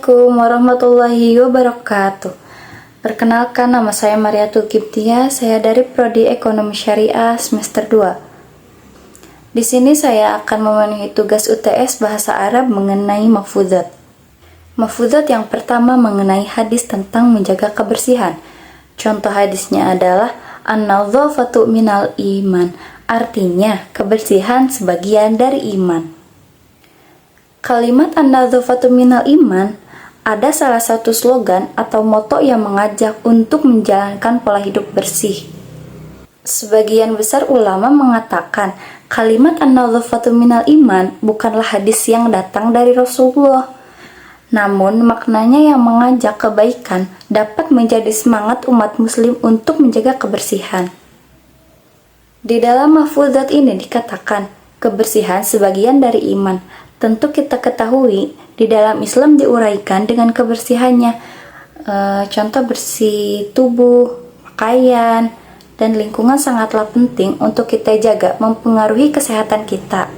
Assalamualaikum warahmatullahi wabarakatuh. Perkenalkan, nama saya Mariatul Kiptia, saya dari Prodi Ekonomi Syariah semester 2. Di sini saya akan memenuhi tugas UTS Bahasa Arab mengenai mafuzat. Mafuzat yang pertama mengenai hadis tentang menjaga kebersihan. Contoh hadisnya adalah an-nadhafatu minal iman, artinya kebersihan sebagian dari iman. Kalimat an-nadhafatu minal iman ada salah satu slogan atau moto yang mengajak untuk menjalankan pola hidup bersih. Sebagian besar ulama mengatakan kalimat an-nadhafatu minal iman bukanlah hadis yang datang dari Rasulullah. Namun maknanya yang mengajak kebaikan dapat menjadi semangat umat muslim untuk menjaga kebersihan. Di dalam mafuzat ini dikatakan kebersihan sebagian dari iman. Tentu kita ketahui di dalam Islam diuraikan dengan kebersihannya, contoh bersih tubuh, pakaian, dan lingkungan sangatlah penting untuk kita jaga, mempengaruhi kesehatan kita.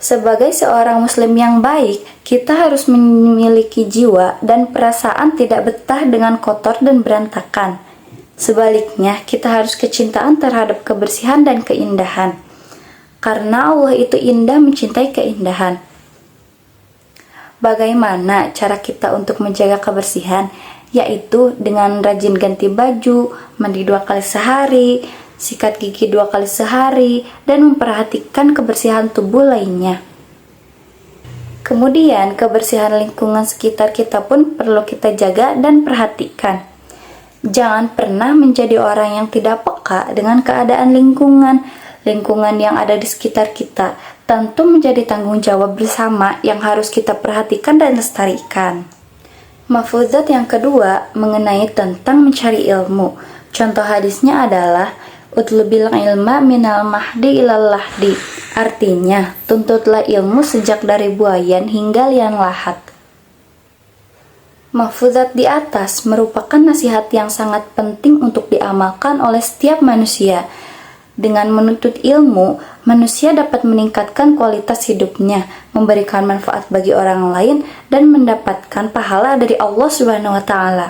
Sebagai seorang muslim yang baik, kita harus memiliki jiwa dan perasaan tidak betah dengan kotor dan berantakan. Sebaliknya, kita harus kecintaan terhadap kebersihan dan keindahan. Karena Allah itu indah, mencintai keindahan. Bagaimana cara kita untuk menjaga kebersihan? Yaitu dengan rajin ganti baju, mandi 2 kali sehari, sikat gigi 2 kali sehari, dan memperhatikan kebersihan tubuh lainnya. Kemudian, kebersihan lingkungan sekitar kita pun perlu kita jaga dan perhatikan. Jangan pernah menjadi orang yang tidak peka dengan keadaan lingkungan yang ada di sekitar kita. Tentu menjadi tanggung jawab bersama yang harus kita perhatikan dan lestarikan. Mafuzat yang kedua mengenai tentang mencari ilmu. Contoh hadisnya adalah utlubil ilma minal mahdi ilal lahdi. Artinya, tuntutlah ilmu sejak dari buayan hingga liang lahat. Mafuzat di atas merupakan nasihat yang sangat penting untuk diamalkan oleh setiap manusia. Dengan menuntut ilmu, manusia dapat meningkatkan kualitas hidupnya, memberikan manfaat bagi orang lain, dan mendapatkan pahala dari Allah Subhanahu wa Ta'ala.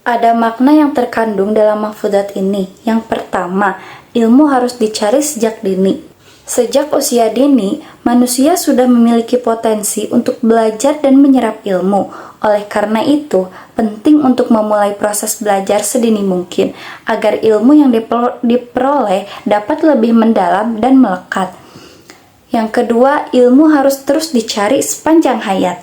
Ada makna yang terkandung dalam mafuzat ini. Yang pertama, ilmu harus dicari sejak dini. Sejak usia dini, manusia sudah memiliki potensi untuk belajar dan menyerap ilmu. Oleh karena itu, penting untuk memulai proses belajar sedini mungkin, agar ilmu yang diperoleh dapat lebih mendalam dan melekat. Yang kedua, ilmu harus terus dicari sepanjang hayat.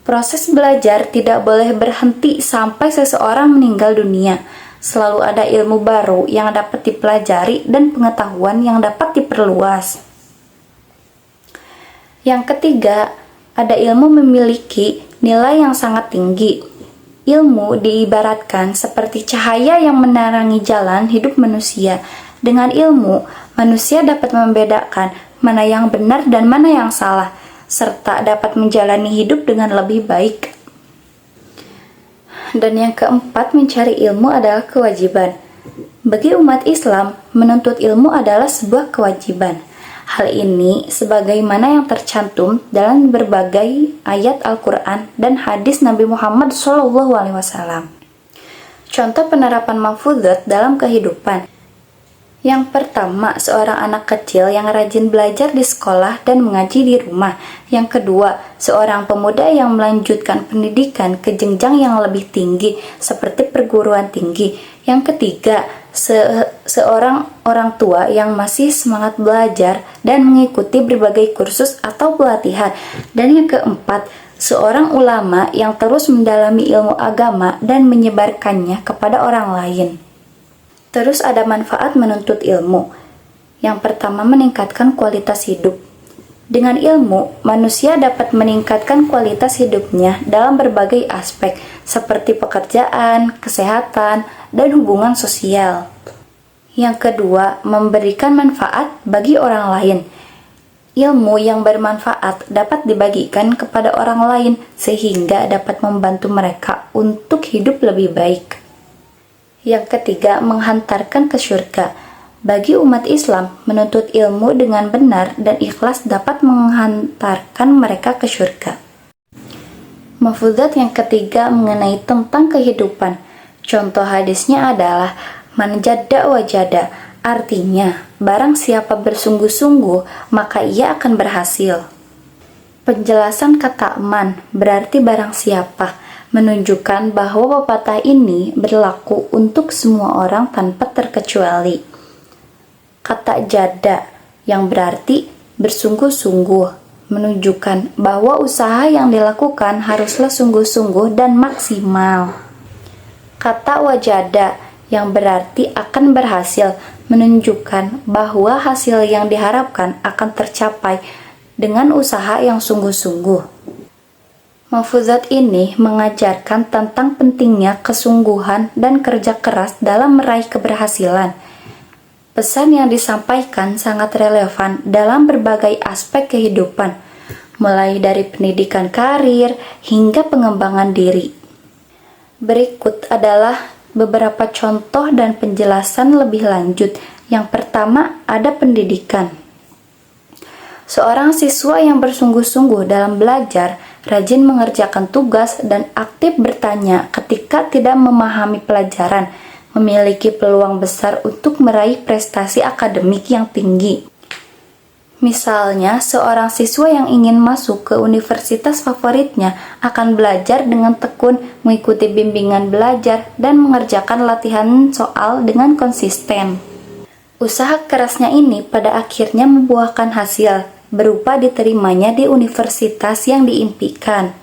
Proses belajar tidak boleh berhenti sampai seseorang meninggal dunia. Selalu ada ilmu baru yang dapat dipelajari dan pengetahuan yang dapat diperluas. Yang ketiga, ada ilmu memiliki nilai yang sangat tinggi. Ilmu diibaratkan seperti cahaya yang menerangi jalan hidup manusia. Dengan ilmu, manusia dapat membedakan mana yang benar dan mana yang salah, serta dapat menjalani hidup dengan lebih baik. Dan yang keempat, mencari ilmu adalah kewajiban. Bagi umat Islam, menuntut ilmu adalah sebuah kewajiban. Hal ini sebagaimana yang tercantum dalam berbagai ayat Al-Quran dan hadis Nabi Muhammad SAW. Contoh penerapan mafuzat dalam kehidupan. Yang pertama, seorang anak kecil yang rajin belajar di sekolah dan mengaji di rumah. Yang kedua, seorang pemuda yang melanjutkan pendidikan ke jenjang yang lebih tinggi seperti perguruan tinggi. Yang ketiga, seorang orang tua yang masih semangat belajar dan mengikuti berbagai kursus atau pelatihan. Dan yang keempat, seorang ulama yang terus mendalami ilmu agama dan menyebarkannya kepada orang lain. Terus ada manfaat menuntut ilmu. Yang pertama, meningkatkan kualitas hidup. Dengan ilmu, manusia dapat meningkatkan kualitas hidupnya dalam berbagai aspek, seperti pekerjaan, kesehatan, dan hubungan sosial. Yang kedua, memberikan manfaat bagi orang lain. Ilmu yang bermanfaat dapat dibagikan kepada orang lain, sehingga dapat membantu mereka untuk hidup lebih baik. Yang ketiga, menghantarkan ke surga. Bagi umat Islam, menuntut ilmu dengan benar dan ikhlas dapat menghantarkan mereka ke surga. Mafuzat yang ketiga mengenai tentang kehidupan. Contoh hadisnya adalah man jadda wajada, artinya barang siapa bersungguh-sungguh maka ia akan berhasil. Penjelasan kata man berarti barang siapa, menunjukkan bahwa pepatah ini berlaku untuk semua orang tanpa terkecuali. Kata jada yang berarti bersungguh-sungguh menunjukkan bahwa usaha yang dilakukan haruslah sungguh-sungguh dan maksimal. Kata wajada yang berarti akan berhasil menunjukkan bahwa hasil yang diharapkan akan tercapai dengan usaha yang sungguh-sungguh. Mafuzat ini mengajarkan tentang pentingnya kesungguhan dan kerja keras dalam meraih keberhasilan. Pesan yang disampaikan sangat relevan dalam berbagai aspek kehidupan, mulai dari pendidikan karir hingga pengembangan diri. Berikut adalah beberapa contoh dan penjelasan lebih lanjut. Yang pertama, ada pendidikan. Seorang siswa yang bersungguh-sungguh dalam belajar, rajin mengerjakan tugas, dan aktif bertanya ketika tidak memahami pelajaran, memiliki peluang besar untuk meraih prestasi akademik yang tinggi. Misalnya, seorang siswa yang ingin masuk ke universitas favoritnya akan belajar dengan tekun, mengikuti bimbingan belajar, dan mengerjakan latihan soal dengan konsisten. Usaha kerasnya ini pada akhirnya membuahkan hasil, berupa diterimanya di universitas yang diimpikan.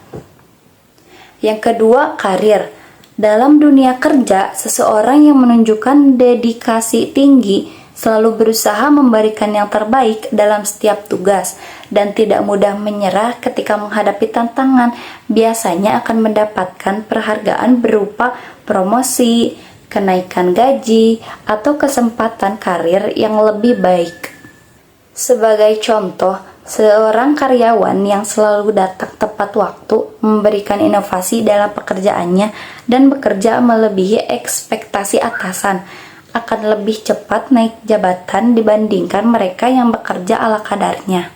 Yang kedua, karir. Dalam dunia kerja, seseorang yang menunjukkan dedikasi tinggi selalu berusaha memberikan yang terbaik dalam setiap tugas dan tidak mudah menyerah ketika menghadapi tantangan, biasanya akan mendapatkan penghargaan berupa promosi, kenaikan gaji, atau kesempatan karir yang lebih baik. Sebagai contoh, seorang karyawan yang selalu datang tepat waktu, memberikan inovasi dalam pekerjaannya, dan bekerja melebihi ekspektasi atasan, akan lebih cepat naik jabatan dibandingkan mereka yang bekerja ala kadarnya.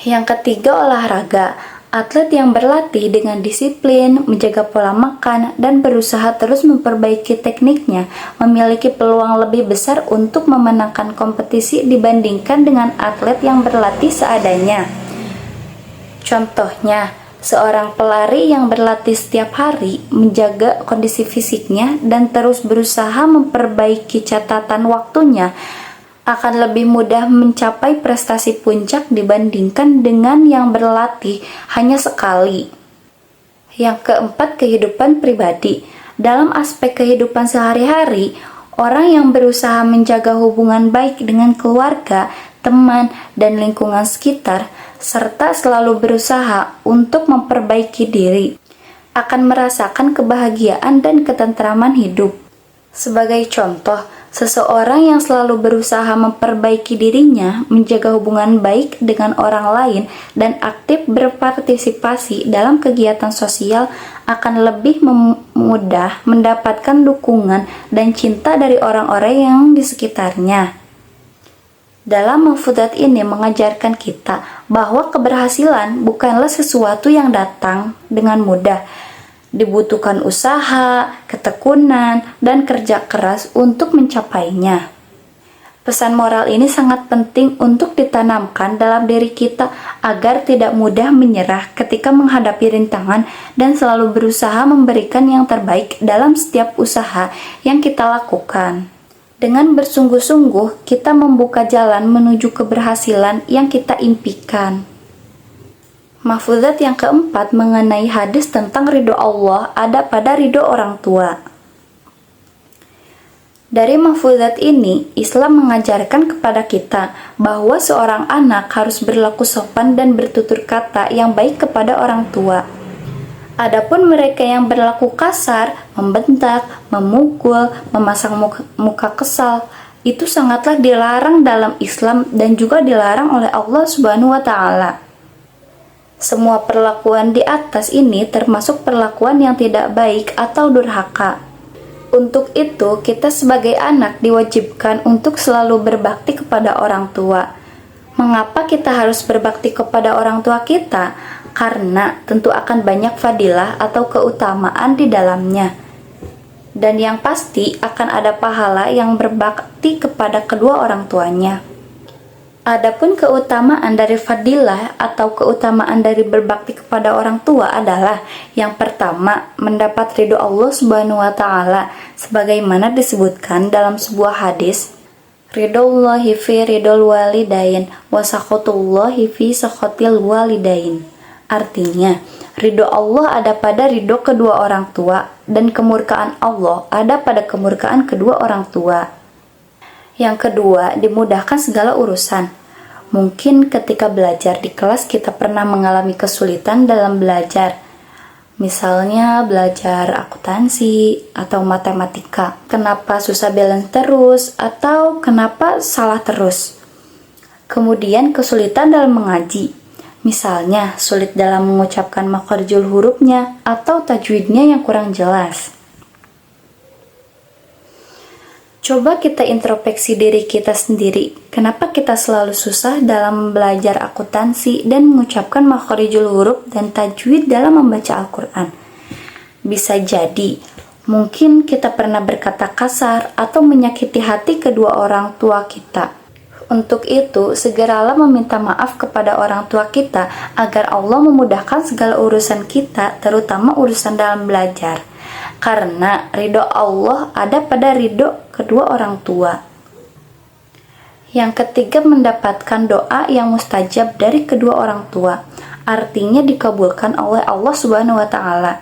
Yang ketiga, olahraga. Atlet yang berlatih dengan disiplin, menjaga pola makan, dan berusaha terus memperbaiki tekniknya memiliki peluang lebih besar untuk memenangkan kompetisi dibandingkan dengan atlet yang berlatih seadanya. Contohnya, seorang pelari yang berlatih setiap hari, menjaga kondisi fisiknya, dan terus berusaha memperbaiki catatan waktunya, akan lebih mudah mencapai prestasi puncak dibandingkan dengan yang berlatih hanya sekali. Yang keempat, kehidupan pribadi. Dalam aspek kehidupan sehari-hari, orang yang berusaha menjaga hubungan baik dengan keluarga, teman, dan lingkungan sekitar, serta selalu berusaha untuk memperbaiki diri, akan merasakan kebahagiaan dan ketentraman hidup. Sebagai contoh, seseorang yang selalu berusaha memperbaiki dirinya, menjaga hubungan baik dengan orang lain, dan aktif berpartisipasi dalam kegiatan sosial akan lebih mudah mendapatkan dukungan dan cinta dari orang-orang yang di sekitarnya. Dalam mafuzat ini mengajarkan kita bahwa keberhasilan bukanlah sesuatu yang datang dengan mudah. Dibutuhkan usaha, ketekunan, dan kerja keras untuk mencapainya. Pesan moral ini sangat penting untuk ditanamkan dalam diri kita agar tidak mudah menyerah ketika menghadapi rintangan dan selalu berusaha memberikan yang terbaik dalam setiap usaha yang kita lakukan. Dengan bersungguh-sungguh, kita membuka jalan menuju keberhasilan yang kita impikan. Mafuzat yang keempat mengenai hadis tentang ridho Allah ada pada ridho orang tua. Dari mafuzat ini, Islam mengajarkan kepada kita bahwa seorang anak harus berlaku sopan dan bertutur kata yang baik kepada orang tua. Adapun mereka yang berlaku kasar, membentak, memukul, memasang muka kesal, itu sangatlah dilarang dalam Islam dan juga dilarang oleh Allah Subhanahu wa Ta'ala. Semua perlakuan di atas ini termasuk perlakuan yang tidak baik atau durhaka. Untuk itu, kita sebagai anak diwajibkan untuk selalu berbakti kepada orang tua. Mengapa kita harus berbakti kepada orang tua kita? karena tentu akan banyak fadilah atau keutamaan di dalamnya. Dan yang pasti akan ada pahala yang berbakti kepada kedua orang tuanya. Adapun keutamaan dari fadilah atau keutamaan dari berbakti kepada orang tua adalah yang pertama, mendapat ridho Allah Subhanahu wa taala sebagaimana disebutkan dalam sebuah hadis, ridhollahi fi ridhol walidain wa sakhotullahi fi sakhotil walidain. Artinya, ridho Allah ada pada ridho kedua orang tua dan kemurkaan Allah ada pada kemurkaan kedua orang tua. Yang kedua, dimudahkan segala urusan. Mungkin ketika belajar di kelas kita pernah mengalami kesulitan dalam belajar. Misalnya belajar akuntansi atau matematika. Kenapa susah balance terus atau kenapa salah terus? Kemudian kesulitan dalam mengaji. Misalnya sulit dalam mengucapkan makharijul hurufnya atau tajwidnya yang kurang jelas. Coba kita introspeksi diri kita sendiri. Kenapa kita selalu susah dalam belajar akuntansi dan mengucapkan makharijul huruf dan tajwid dalam membaca Al-Quran? Bisa jadi, mungkin kita pernah berkata kasar atau menyakiti hati kedua orang tua kita. Untuk itu, segeralah meminta maaf kepada orang tua kita agar Allah memudahkan segala urusan kita, terutama urusan dalam belajar. Karena ridho Allah ada pada ridho kedua orang tua. Yang ketiga, mendapatkan doa yang mustajab dari kedua orang tua. Artinya dikabulkan oleh Allah Subhanahu wa taala.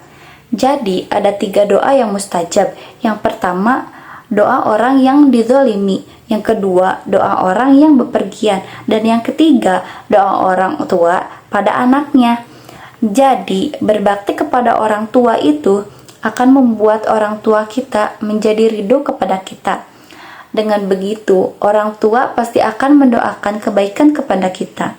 Jadi, ada 3 doa yang mustajab. Yang pertama, doa orang yang dizolimi. Yang kedua, doa orang yang bepergian. Dan yang ketiga, doa orang tua pada anaknya. Jadi, berbakti kepada orang tua itu akan membuat orang tua kita menjadi ridho kepada kita. Dengan begitu, orang tua pasti akan mendoakan kebaikan kepada kita.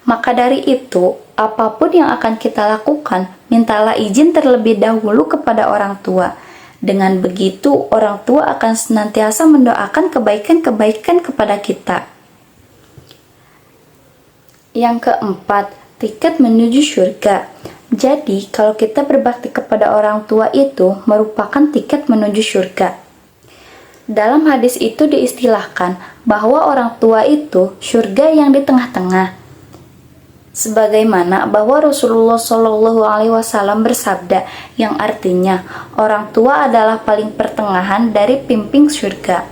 Maka dari itu, apapun yang akan kita lakukan, mintalah izin terlebih dahulu kepada orang tua. Dengan begitu, orang tua akan senantiasa mendoakan kebaikan-kebaikan kepada kita. Yang keempat, tiket menuju surga. Jadi, kalau kita berbakti kepada orang tua itu merupakan tiket menuju surga. Dalam hadis itu diistilahkan bahwa orang tua itu surga yang di tengah-tengah. Sebagaimana bahwa Rasulullah SAW bersabda yang artinya orang tua adalah paling pertengahan dari pimpin surga.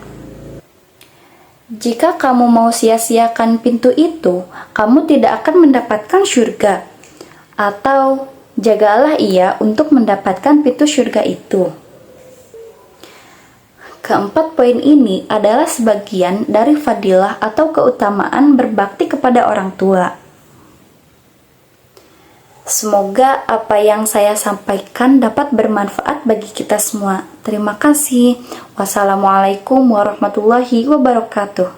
Jika kamu mau sia-siakan pintu itu, kamu tidak akan mendapatkan surga. Atau jagalah ia untuk mendapatkan pintu surga itu. Keempat poin ini adalah sebagian dari fadilah atau keutamaan berbakti kepada orang tua. Semoga apa yang saya sampaikan dapat bermanfaat bagi kita semua. Terima kasih. Wassalamualaikum warahmatullahi wabarakatuh.